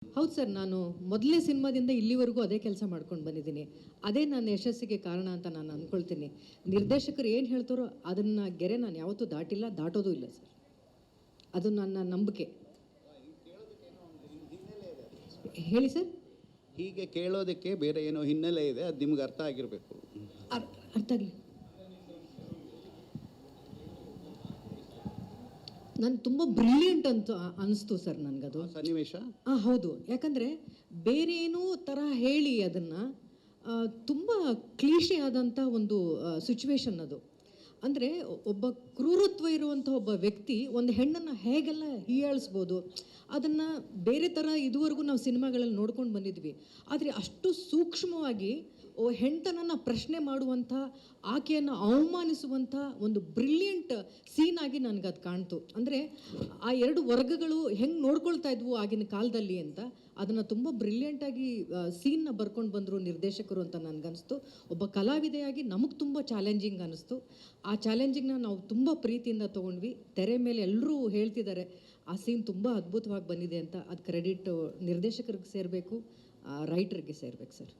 ಹೌದು ಸರ್, ನಾನು ಮೊದಲನೇ ಸಿನಿಮಾದಿಂದ ಇಲ್ಲಿವರೆಗೂ ಅದೇ ಕೆಲಸ ಮಾಡ್ಕೊಂಡು ಬಂದಿದ್ದೀನಿ. ಅದೇ ನನ್ನ ಯಶಸ್ಸಿಗೆ ಕಾರಣ ಅಂತ ನಾನು ಅಂದ್ಕೊಳ್ತೀನಿ. ನಿರ್ದೇಶಕರು ಏನು ಹೇಳ್ತಾರೋ ಅದನ್ನು ಗೆರೆ ನಾನು ಯಾವತ್ತೂ ದಾಟಿಲ್ಲ, ದಾಟೋದು ಇಲ್ಲ ಸರ್. ಅದು ನನ್ನ ನಂಬಿಕೆ. ಹೇಳಿ ಸರ್. ಹೀಗೆ ಕೇಳೋದಕ್ಕೆ ಬೇರೆ ಏನೋ ಹಿನ್ನೆಲೆ ಇದೆ, ಅದು ನಿಮ್ಗೆ ಅರ್ಥ ಆಗಿರಬೇಕು. ಅರ್ಥ ಆಗಲಿ. ನಾನು ತುಂಬ ಬ್ರಿಲಿಯಂಟ್ ಅಂತ ಅನಿಸ್ತು ಸರ್ ನನಗದು ಸನ್ನಿವೇಶ. ಹೌದು, ಯಾಕಂದರೆ ಬೇರೆ ಏನೋ ಥರ ಹೇಳಿ ಅದನ್ನು ತುಂಬ ಕ್ಲೀಶೆ ಆದಂಥ ಒಂದು ಸಿಚುವೇಶನ್ ಅದು. ಅಂದರೆ ಒಬ್ಬ ಕ್ರೂರತ್ವ ಇರುವಂಥ ಒಬ್ಬ ವ್ಯಕ್ತಿ ಒಂದು ಹೆಣ್ಣನ್ನು ಹೇಗೆಲ್ಲ ಹೀಯಾಳಿಸ್ಬೋದು, ಅದನ್ನು ಬೇರೆ ಥರ ಇದುವರೆಗೂ ನಾವು ಸಿನಿಮಾಗಳಲ್ಲಿ ನೋಡ್ಕೊಂಡು ಬಂದಿದ್ವಿ. ಆದರೆ ಅಷ್ಟು ಸೂಕ್ಷ್ಮವಾಗಿ ಹೆಂಡತನನ್ನು ಪ್ರಶ್ನೆ ಮಾಡುವಂಥ, ಆಕೆಯನ್ನು ಅವಮಾನಿಸುವಂಥ ಒಂದು ಬ್ರಿಲಿಯಂಟ್ ಸೀನ್ ಆಗಿ ನನಗದು ಕಾಣ್ತು. ಅಂದರೆ ಆ ಎರಡು ವರ್ಗಗಳು ಹೆಂಗೆ ನೋಡ್ಕೊಳ್ತಾ ಇದ್ವು ಆಗಿನ ಕಾಲದಲ್ಲಿ ಅಂತ, ಅದನ್ನು ತುಂಬ ಬ್ರಿಲಿಯಂಟಾಗಿ ಸೀನ್ನ ಬರ್ಕೊಂಡು ಬಂದರು ನಿರ್ದೇಶಕರು ಅಂತ ನನಗನ್ನಿಸ್ತು. ಒಬ್ಬ ಕಲಾವಿದೆಯಾಗಿ ನಮಗೆ ತುಂಬ ಚಾಲೆಂಜಿಂಗ್ ಅನ್ನಿಸ್ತು. ಆ ಚಾಲೆಂಜಿಂಗ್ನ ನಾವು ತುಂಬ ಪ್ರೀತಿಯಿಂದ ತೊಗೊಂಡ್ವಿ. ತೆರೆ ಮೇಲೆ ಎಲ್ಲರೂ ಹೇಳ್ತಿದ್ದಾರೆ ಆ ಸೀನ್ ತುಂಬ ಅದ್ಭುತವಾಗಿ ಬಂದಿದೆ ಅಂತ. ಅದು ಕ್ರೆಡಿಟ್ ನಿರ್ದೇಶಕರಿಗೆ ಸೇರಬೇಕು, ರೈಟರ್ಗೆ ಸೇರ್ಬೇಕು ಸರ್.